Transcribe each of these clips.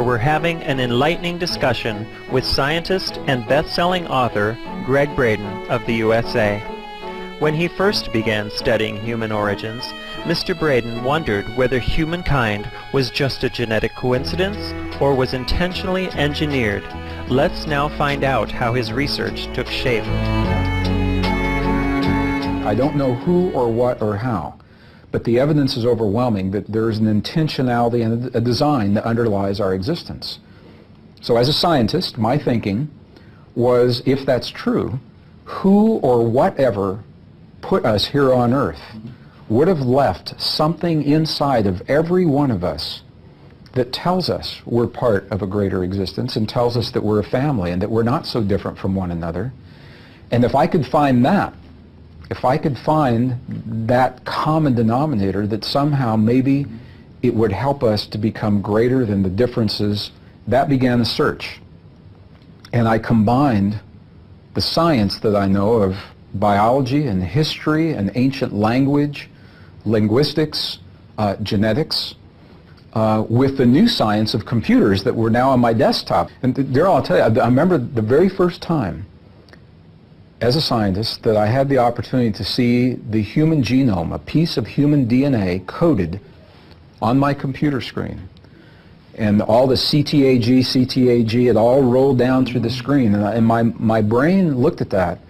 where we're having an enlightening discussion with scientist and best-selling author Gregg Braden of the USA. When he first began studying human origins, Mr. Braden wondered whether humankind was just a genetic coincidence or was intentionally engineered. Let's now find out how his research took shape. I don't know who or what or how, but the evidence is overwhelming that there is an intentionality and a design that underlies our existence. So as a scientist, my thinking was, if that's true, who or whatever put us here on Earth would have left something inside of every one of us that tells us we're part of a greater existence and tells us that we're a family and that we're not so different from one another. And if I could find that, if I could find that common denominator, that somehow maybe it would help us to become greater than the differences, that began a search. And I combined the science that I know of biology and history and ancient language, linguistics, genetics, with the new science of computers that were now on my desktop. And Daryl, I'll tell you, I remember the very first time as a scientist that I had the opportunity to see the human genome, a piece of human DNA coded on my computer screen. And all the CTAG, it all rolled down through the screen. And my brain looked at that.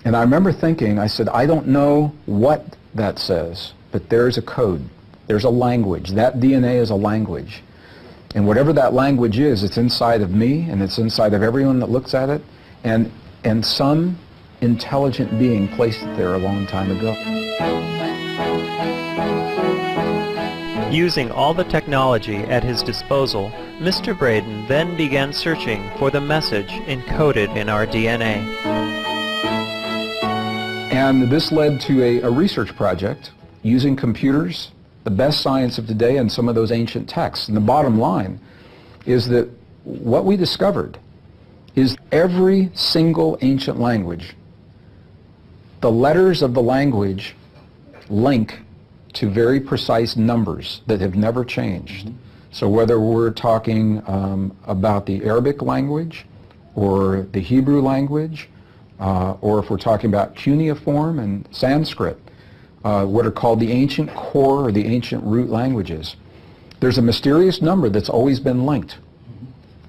And I remember thinking, I said, I don't know what that says, but there's a code. There's a language. That DNA is a language. And whatever that language is, it's inside of me, and it's inside of everyone that looks at it. And some intelligent being placed it there a long time ago. Using all the technology at his disposal, Mr. Braden then began searching for the message encoded in our DNA. And this led to a research project using computers, the best science of today, and some of those ancient texts. And the bottom line is that what we discovered is every single ancient language, the letters of the language link to very precise numbers that have never changed. So whether we're talking about the Arabic language or the Hebrew language, or if we're talking about cuneiform and Sanskrit, what are called the ancient core or the ancient root languages, there's a mysterious number that's always been linked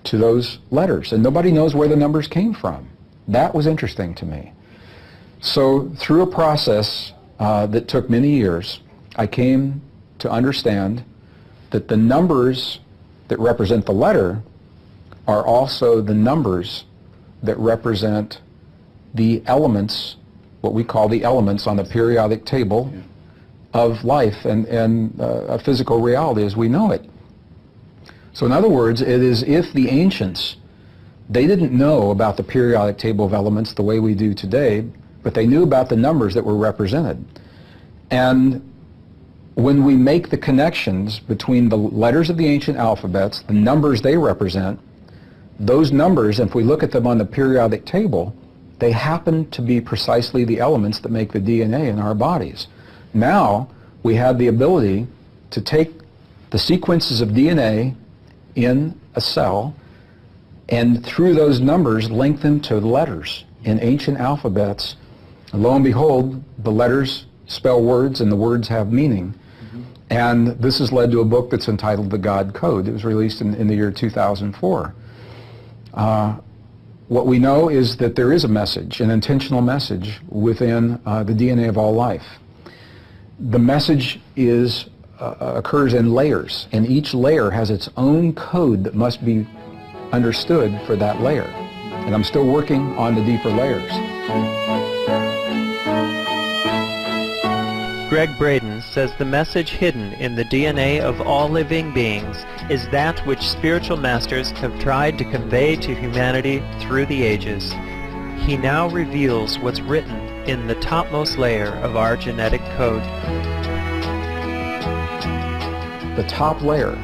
to those letters, and nobody knows where the numbers came from. That was interesting to me. So through a process that took many years, I came to understand that the numbers that represent the letter are also the numbers that represent the elements, what we call the elements on the periodic table of life and a physical reality as we know it. So in other words, it is if the ancients, they didn't know about the periodic table of elements the way we do today, but they knew about the numbers that were represented. And when we make the connections between the letters of the ancient alphabets, the numbers they represent, those numbers, if we look at them on the periodic table, they happen to be precisely the elements that make the DNA in our bodies. Now we have the ability to take the sequences of DNA in a cell and through those numbers link them to letters in ancient alphabets. And lo and behold, the letters spell words and the words have meaning. And this has led to a book that's entitled The God Code. It was released in the year 2004. What we know is that there is a message, an intentional message within the DNA of all life. The message occurs in layers, and each layer has its own code that must be understood for that layer. And I'm still working on the deeper layers. Gregg Braden says the message hidden in the DNA of all living beings is that which spiritual masters have tried to convey to humanity through the ages. He now reveals what's written in the topmost layer of our genetic code. The top layer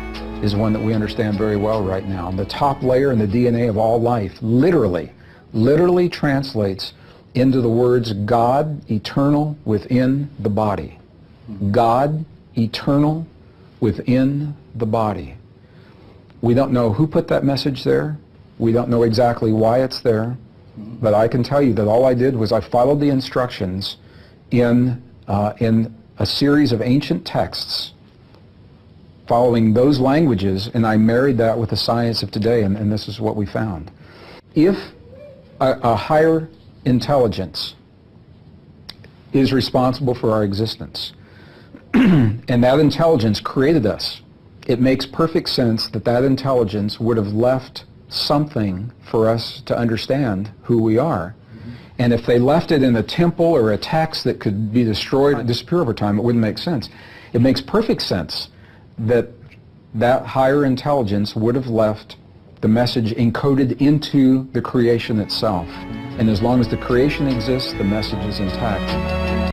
is one that we understand very well right now. The top layer in the DNA of all life literally translates into the words God eternal within the body. God eternal within the body. We don't know who put that message there. We don't know exactly why it's there. But I can tell you that all I did was I followed the instructions in a series of ancient texts, following those languages, and I married that with the science of today, and this is what we found. If a higher intelligence is responsible for our existence, and that intelligence created us, it makes perfect sense that that intelligence would have left something for us to understand who we are. And if they left it in a temple or a text that could be destroyed and disappear over time, it wouldn't make sense. It makes perfect sense that that higher intelligence would have left the message encoded into the creation itself. And as long as the creation exists, the message is intact.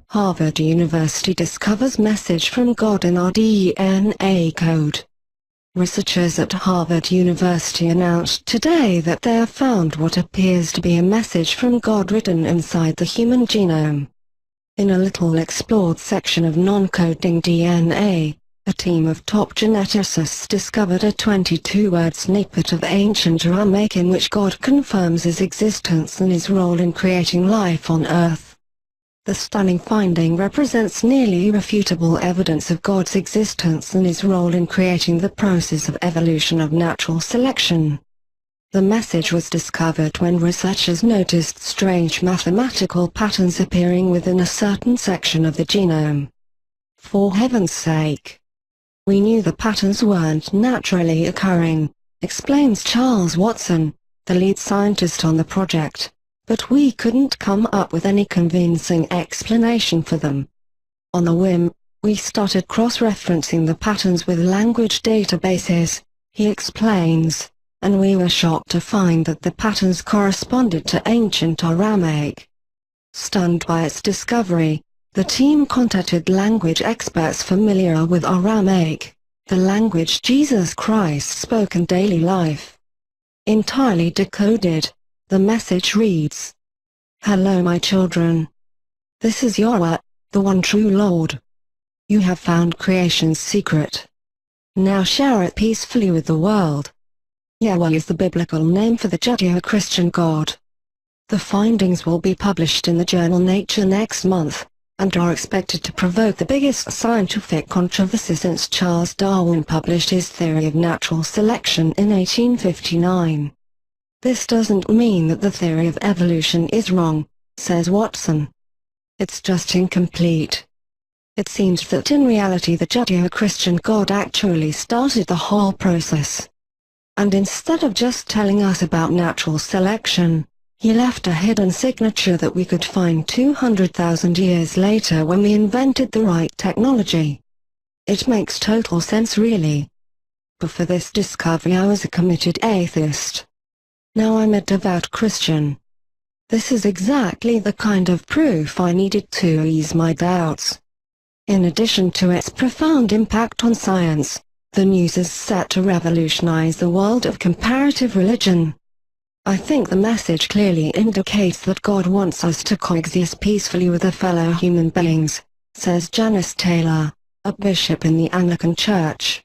Harvard University discovers message from God in our DNA code. Researchers at Harvard University announced today that they have found what appears to be a message from God written inside the human genome. In a little explored section of non-coding DNA, a team of top geneticists discovered a 22-word snippet of ancient Aramaic in which God confirms his existence and his role in creating life on Earth. The stunning finding represents nearly irrefutable evidence of God's existence and his role in creating the process of evolution of natural selection. The message was discovered when researchers noticed strange mathematical patterns appearing within a certain section of the genome. For heaven's sake! We knew the patterns weren't naturally occurring, explains Charles Watson, the lead scientist on the project. But we couldn't come up with any convincing explanation for them. On a whim, we started cross-referencing the patterns with language databases, he explains, and we were shocked to find that the patterns corresponded to ancient Aramaic. Stunned by its discovery, the team contacted language experts familiar with Aramaic, the language Jesus Christ spoke in daily life. Entirely decoded, the message reads, "Hello my children. This is Yahweh, the one true Lord. You have found creation's secret. Now share it peacefully with the world." Yahweh is the biblical name for the Judeo-Christian God. The findings will be published in the journal Nature next month, and are expected to provoke the biggest scientific controversy since Charles Darwin published his theory of natural selection in 1859. This doesn't mean that the theory of evolution is wrong, says Watson. It's just incomplete. It seems that in reality the Judeo-Christian God actually started the whole process. And instead of just telling us about natural selection, he left a hidden signature that we could find 200,000 years later when we invented the right technology. It makes total sense really. Before this discovery I was a committed atheist. Now I'm a devout Christian. This is exactly the kind of proof I needed to ease my doubts. In addition to its profound impact on science, the news is set to revolutionize the world of comparative religion. I think the message clearly indicates that God wants us to coexist peacefully with fellow human beings, says Janice Taylor, a bishop in the Anglican Church.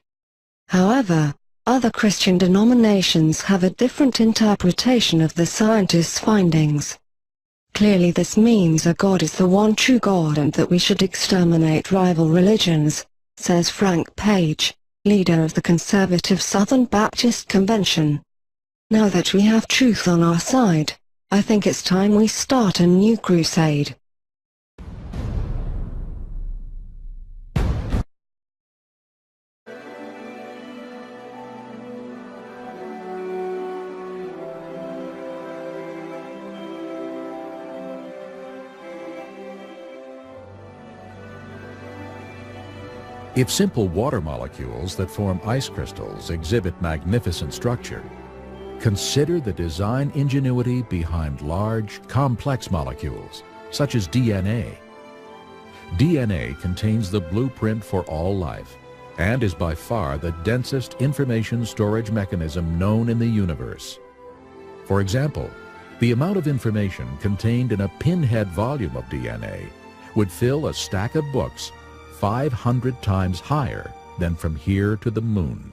However, other Christian denominations have a different interpretation of the scientists' findings. Clearly this means that God is the one true God and that we should exterminate rival religions, says Frank Page, leader of the conservative Southern Baptist Convention. Now that we have truth on our side, I think it's time we start a new crusade. If simple water molecules that form ice crystals exhibit magnificent structure, consider the design ingenuity behind large, complex molecules, such as DNA. DNA contains the blueprint for all life, and is by far the densest information storage mechanism known in the universe. For example, the amount of information contained in a pinhead volume of DNA would fill a stack of books 500 times higher than from here to the moon.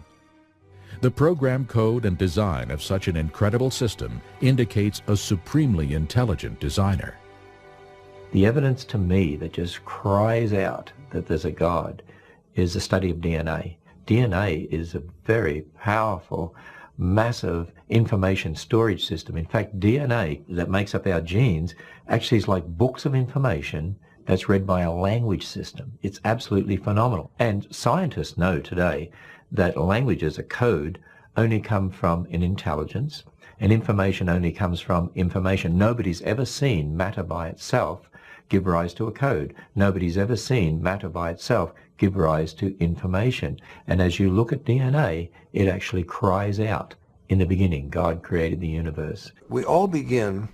The program code and design of such an incredible system indicates a supremely intelligent designer. The evidence to me that just cries out that there's a God is the study of DNA. DNA is a very powerful, massive information storage system. In fact, DNA that makes up our genes actually is like books of information that's read by a language system. It's absolutely phenomenal. And scientists know today that languages, a code, only come from an intelligence, and information only comes from information. Nobody's ever seen matter by itself give rise to a code. Nobody's ever seen matter by itself give rise to information. And as you look at DNA, it actually cries out, in the beginning, God created the universe. We all begin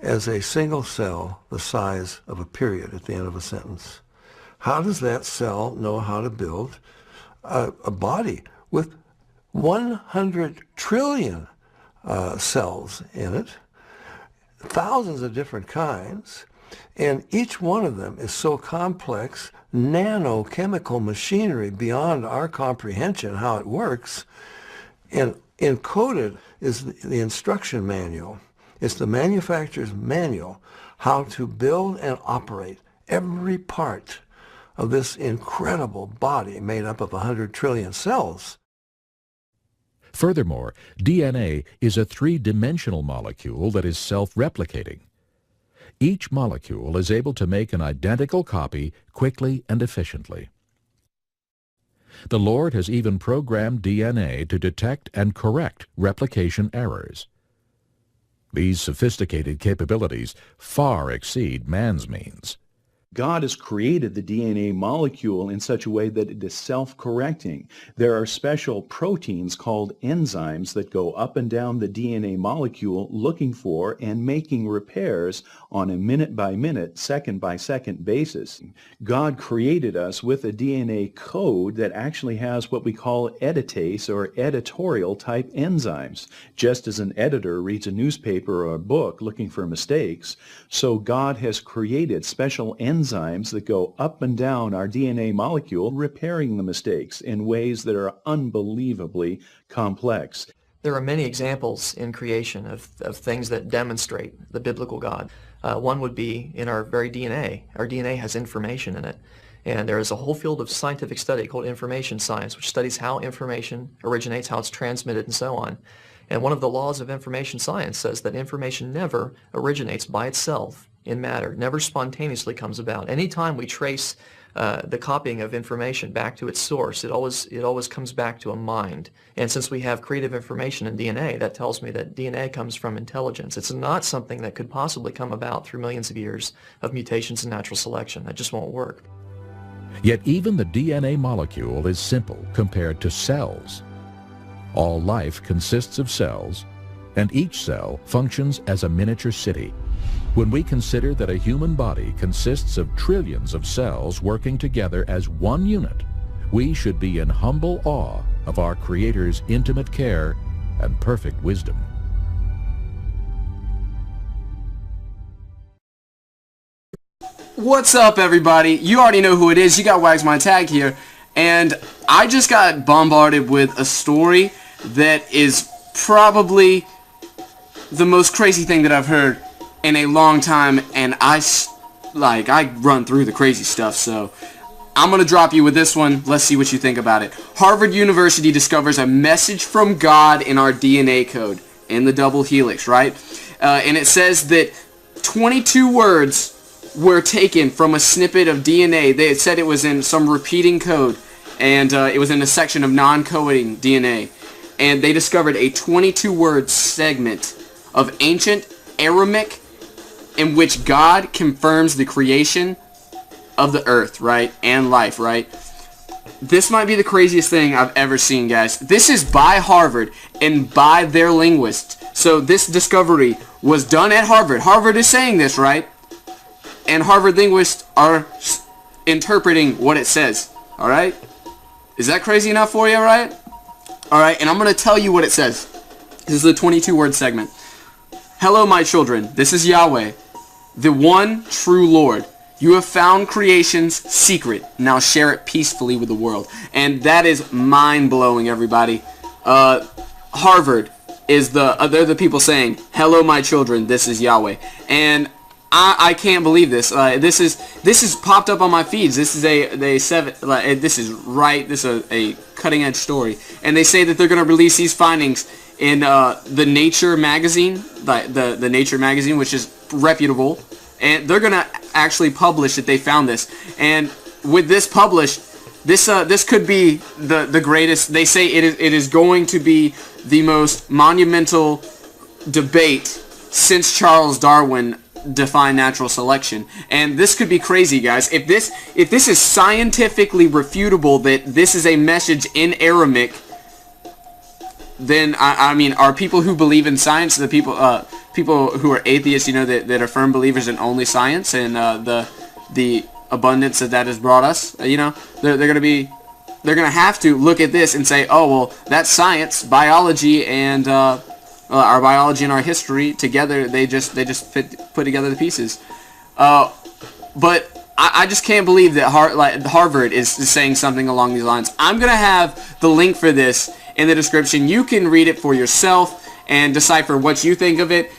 as a single cell the size of a period at the end of a sentence. How does that cell know how to build a body with 100 trillion cells in it, thousands of different kinds, and each one of them is so complex, nanochemical machinery beyond our comprehension how it works, and encoded is the instruction manual. It's the manufacturer's manual how to build and operate every part of this incredible body made up of 100 trillion cells. Furthermore, DNA is a three-dimensional molecule that is self-replicating. Each molecule is able to make an identical copy quickly and efficiently. The Lord has even programmed DNA to detect and correct replication errors. These sophisticated capabilities far exceed man's means. God has created the DNA molecule in such a way that it is self-correcting. There are special proteins called enzymes that go up and down the DNA molecule looking for and making repairs on a minute-by-minute, second-by-second basis. God created us with a DNA code that actually has what we call editase or editorial type enzymes. Just as an editor reads a newspaper or a book looking for mistakes, so God has created special enzymes that go up and down our DNA molecule, repairing the mistakes in ways that are unbelievably complex. There are many examples in creation of things that demonstrate the biblical God. One would be in our very DNA. Our DNA has information in it. And there is a whole field of scientific study called information science, which studies how information originates, how it's transmitted, and so on. And one of the laws of information science says that information never originates by itself in matter, never spontaneously comes about. Anytime we trace the copying of information back to its source, it always comes back to a mind. And since we have creative information in DNA, that tells me that DNA comes from intelligence. It's not something that could possibly come about through millions of years of mutations and natural selection. That just won't work. Yet even the DNA molecule is simple compared to cells. All life consists of cells, and each cell functions as a miniature city. When we consider that a human body consists of trillions of cells working together as one unit, we should be in humble awe of our Creator's intimate care and perfect wisdom. What's up, everybody? You already know who it is. You got Wags My Tag here, and I just got bombarded with a story that is probably the most crazy thing that I've heard in a long time, and I run through the crazy stuff, so I'm gonna drop you with this one. Let's see what you think about it. Harvard University discovers a message from God in our DNA code, in the double helix, right? And it says that 22 words were taken from a snippet of DNA. They had said it was in some repeating code, and it was in a section of non-coding DNA. And they discovered a 22-word segment of ancient Aramaic in which God confirms the creation of the earth, right, and life, right? This might be the craziest thing I've ever seen, guys. This is by Harvard and by their linguists. So this discovery was done at Harvard. Harvard is saying this, right? And Harvard linguists are interpreting what it says, all right? Is that crazy enough for you, right? All right, and I'm going to tell you what it says. This is a 22-word segment. Hello, my children. This is Yahweh, the one true Lord. You have found creation's secret. Now share it peacefully with the world. And that is mind-blowing, everybody. Harvard is they're the people saying, "Hello, my children. This is Yahweh." And I can't believe this. This is popped up on my feeds. This is this is a cutting-edge story. And they say that they're going to release these findings in the Nature magazine, the Nature magazine, which is reputable. And they're going to actually publish that they found this. And with this published, this could be the greatest. They say it is going to be the most monumental debate since Charles Darwin defined natural selection. And this could be crazy, guys. If this is scientifically refutable that this is a message in Aramaic, then I mean, are people who believe in science, the people who are atheists, you know, that are firm believers in only science and the abundance that has brought us, you know, they're gonna have to look at this and say, oh well, that's science, biology, and our biology and our history together. They just put together the pieces. But I just can't believe that Harvard is saying something along these lines. I'm gonna have the link for this in the description. You can read it for yourself and decipher what you think of it.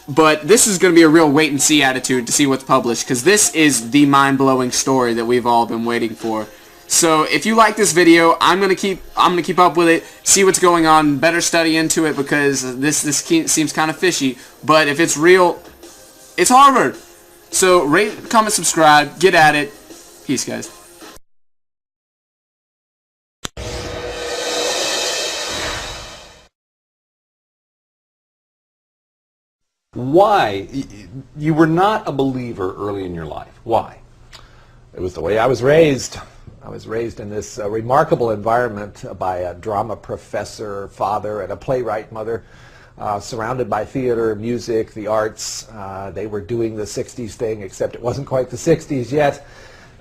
But this is going to be a real wait-and-see attitude to see what's published, because this is the mind-blowing story that we've all been waiting for. So if you like this video, I'm gonna keep up with it, see what's going on, better study into it, because this seems kind of fishy. But if it's real, it's Harvard. So rate, comment, subscribe, get at it. Peace, guys. Why? You were not a believer early in your life. Why? It was the way I was raised. I was raised in this remarkable environment by a drama professor father and a playwright mother, surrounded by theater, music, the arts. They were doing the 60s thing, except it wasn't quite the 60s yet.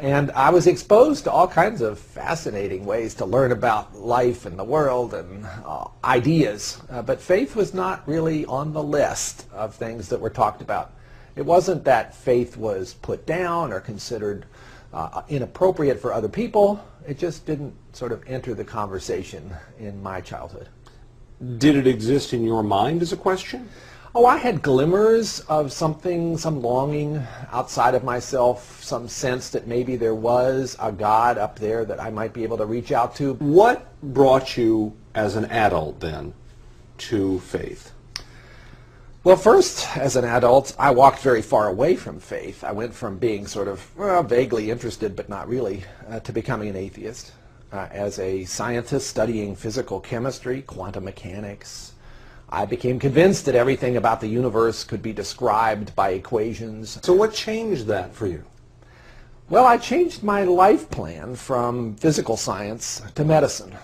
And I was exposed to all kinds of fascinating ways to learn about life and the world and ideas. But faith was not really on the list of things that were talked about. It wasn't that faith was put down or considered inappropriate for other people. It just didn't sort of enter the conversation in my childhood. Did it exist in your mind as a question? Oh, I had glimmers of something, some longing outside of myself, some sense that maybe there was a God up there that I might be able to reach out to. What brought you as an adult then to faith? Well, first, as an adult, I walked very far away from faith. I went from being sort of vaguely interested, but not really, to becoming an atheist. As a scientist studying physical chemistry, quantum mechanics, I became convinced that everything about the universe could be described by equations. So what changed that for you? Well, I changed my life plan from physical science to medicine.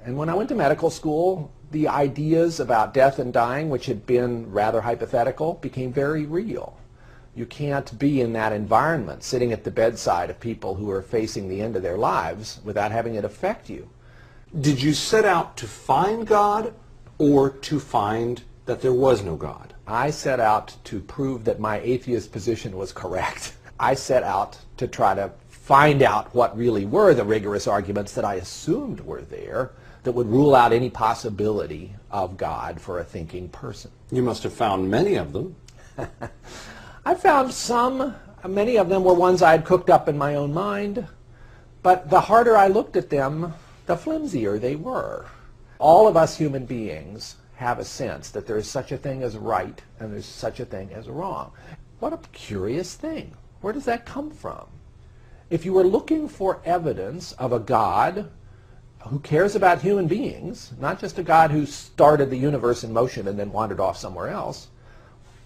And when I went to medical school, the ideas about death and dying, which had been rather hypothetical, became very real. You can't be in that environment, sitting at the bedside of people who are facing the end of their lives without having it affect you. Did you set out to find God or to find that there was no God? I set out to prove that my atheist position was correct. I set out to try to find out what really were the rigorous arguments that I assumed were there that would rule out any possibility of God for a thinking person. You must have found many of them. I found some. Many of them were ones I had cooked up in my own mind. But the harder I looked at them, the flimsier they were. All of us human beings have a sense that there is such a thing as right and there's such a thing as wrong. What a curious thing. Where does that come from? If you were looking for evidence of a God who cares about human beings, not just a God who started the universe in motion and then wandered off somewhere else,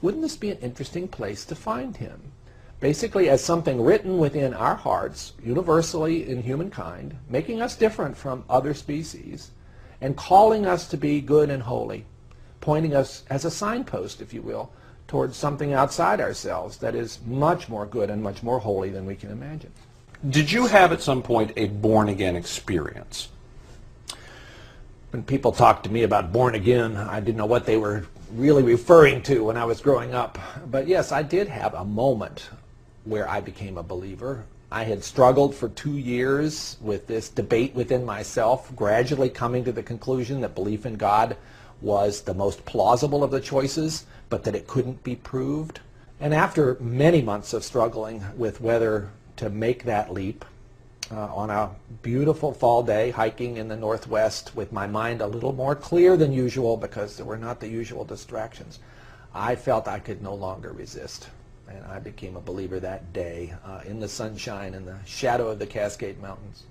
wouldn't this be an interesting place to find him? Basically as something written within our hearts, universally in humankind, making us different from other species, and calling us to be good and holy, pointing us as a signpost, if you will, towards something outside ourselves that is much more good and much more holy than we can imagine. Did you have at some point a born-again experience? When people talked to me about born again, I didn't know what they were really referring to when I was growing up. But yes, I did have a moment where I became a believer. I had struggled for 2 years with this debate within myself, gradually coming to the conclusion that belief in God was the most plausible of the choices, but that it couldn't be proved. And after many months of struggling with whether to make that leap, on a beautiful fall day, hiking in the Northwest with my mind a little more clear than usual because there were not the usual distractions, I felt I could no longer resist. And I became a believer that day in the sunshine, in the shadow of the Cascade Mountains.